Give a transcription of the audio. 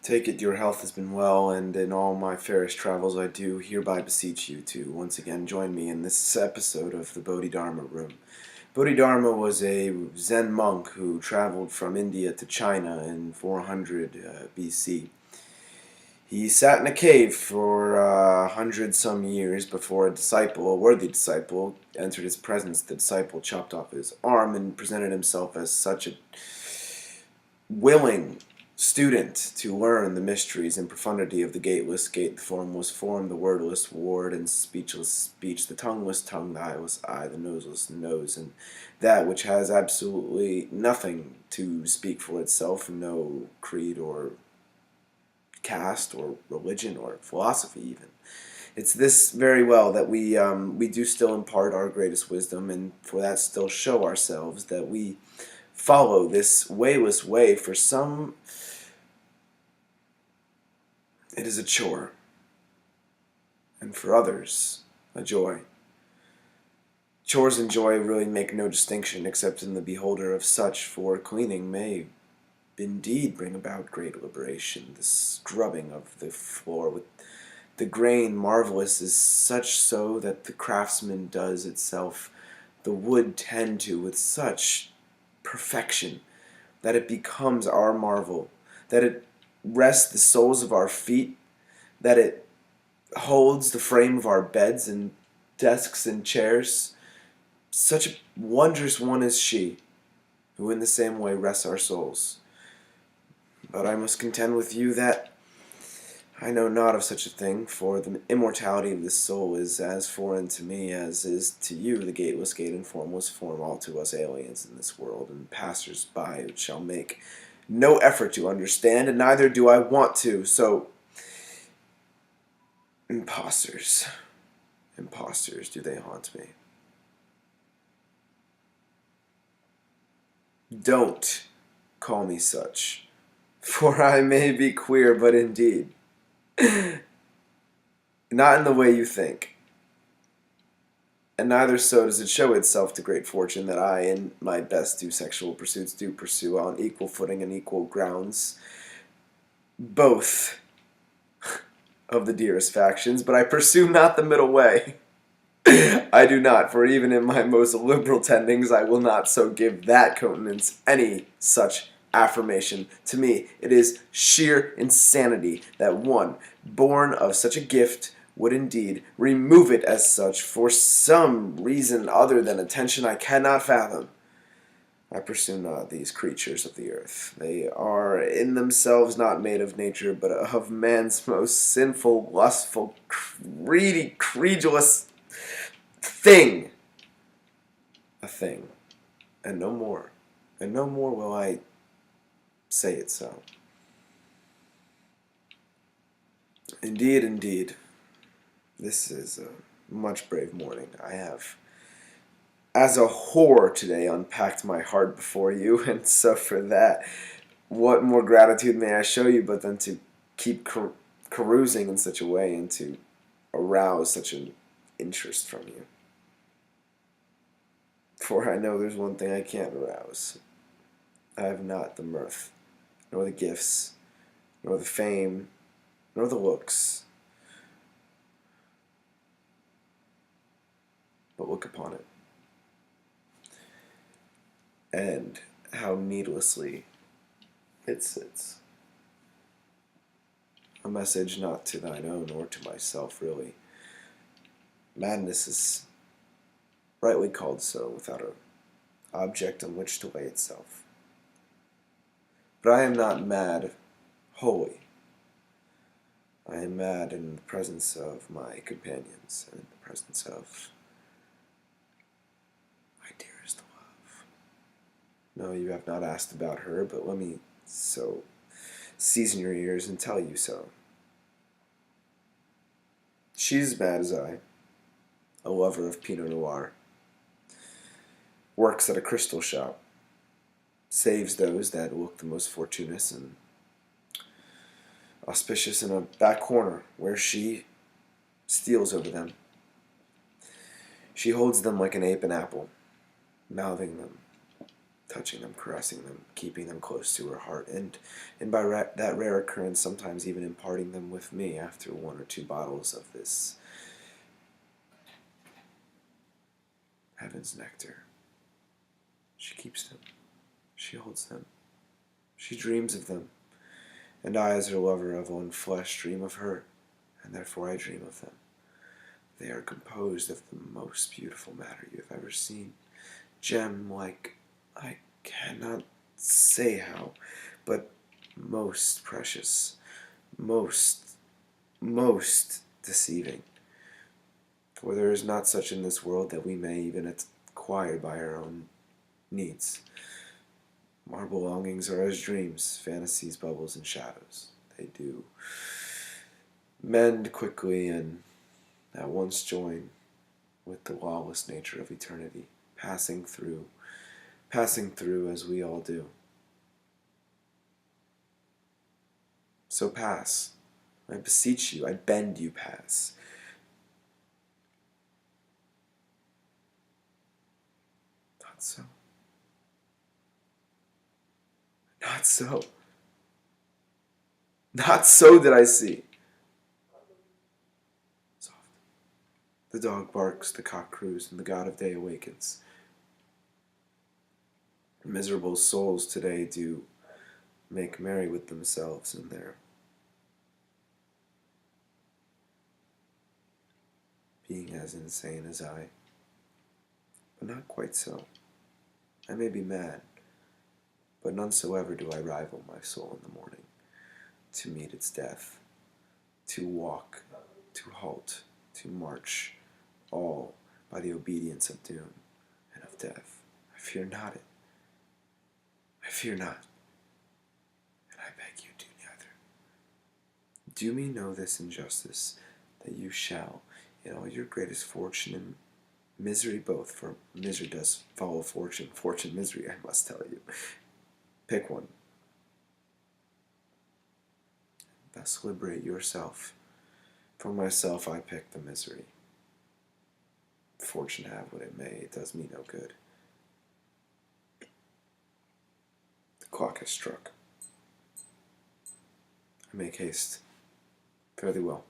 Take it your health has been well, and in all my fairest travels I do hereby beseech you to once again join me in this episode of the Bodhidharma Room. Bodhidharma was a Zen monk who traveled from India to China in 400 BC. He sat in a cave for 100 some years before a worthy disciple, entered his presence. The disciple chopped off his arm and presented himself as such a willing student to learn the mysteries and profundity of the gateless gate, the formless form, the wordless word, and speechless speech, the tongueless tongue, the eyeless eye, the noseless nose, and that which has absolutely nothing to speak for itself, no creed or caste or religion or philosophy even. It's this very well that we do still impart our greatest wisdom, and for that still show ourselves that we follow this wayless way. For some, it is a chore, and for others, a joy. Chores and joy really make no distinction except in the beholder of such, for cleaning may indeed bring about great liberation. The scrubbing of the floor with the grain marvelous is such so that the craftsman does itself the wood tend to with such perfection that it becomes our marvel, that it rests the soles of our feet, that it holds the frame of our beds and desks and chairs. Such a wondrous one is she, who in the same way rests our souls. But I must contend with you that I know not of such a thing, for the immortality of the soul is as foreign to me as is to you the gateless gate and formless form, all to us aliens in this world, and passers-by who shall make no effort to understand, and neither do I want to. So, imposters, do they haunt me? Don't call me such, for I may be queer, but indeed not in the way you think. And neither so does it show itself to great fortune that I, in my best due sexual pursuits, do pursue on equal footing and equal grounds both of the dearest factions, but I pursue not the middle way. I do not, for even in my most liberal tendings I will not so give that countenance any such affirmation. To me it is sheer insanity that one born of such a gift would indeed remove it as such for some reason other than attention I cannot fathom. I pursue not these creatures of the earth. They are in themselves not made of nature, but of man's most sinful, lustful, greedy, credulous thing. A thing. And no more. And no more will I say it so. Indeed, indeed. This is a much brave morning. I have, as a whore today, unpacked my heart before you, and so for that, what more gratitude may I show you but than to keep carousing in such a way and to arouse such an interest from you? For I know there's one thing I can't arouse. I have not the mirth, nor the gifts, nor the fame, nor the looks, but look upon it, and how needlessly it sits. A message not to thine own or to myself, really. Madness is rightly called so, without an object on which to lay itself. But I am not mad wholly. I am mad in the presence of my companions, and in the presence of my dearest love. No, you have not asked about her, but let me so season your ears and tell you so. She's as bad as I, a lover of Pinot Noir, works at a crystal shop, saves those that look the most fortuitous and auspicious in a back corner where she steals over them. She holds them like an ape an apple, mouthing them touching them, caressing them, keeping them close to her heart, and by that rare occurrence, sometimes even imparting them with me after 1 or 2 bottles of this heaven's nectar. She keeps them. She holds them. She dreams of them. And I, as her lover of own flesh, dream of her, and therefore I dream of them. They are composed of the most beautiful matter you have ever seen. Gem-like, I cannot say how, but most precious, most deceiving. For there is not such in this world that we may even acquire by our own needs. Our belongings are as dreams, fantasies, bubbles, and shadows. They do mend quickly and at once join with the lawless nature of eternity, passing through as we all do. So pass. I beseech you, I bend you pass. Not so. Not so. Not so did I see. Soft. The dog barks, the cock crews, and the god of day awakens. Miserable souls today do make merry with themselves in their being as insane as I. But not quite so. I may be mad, but none so ever do I rival my soul in the morning, to meet its death, to walk, to halt, to march, all by the obedience of doom and of death. I fear not it. I fear not, and I beg you do neither. Do me know this injustice, that you shall, in all your greatest fortune and misery both, for misery does follow fortune, fortune misery, I must tell you. Pick one. Thus liberate yourself. For myself I pick the misery. Fortune have what it may, it does me no good. The clock has struck. I make haste. Fare thee well.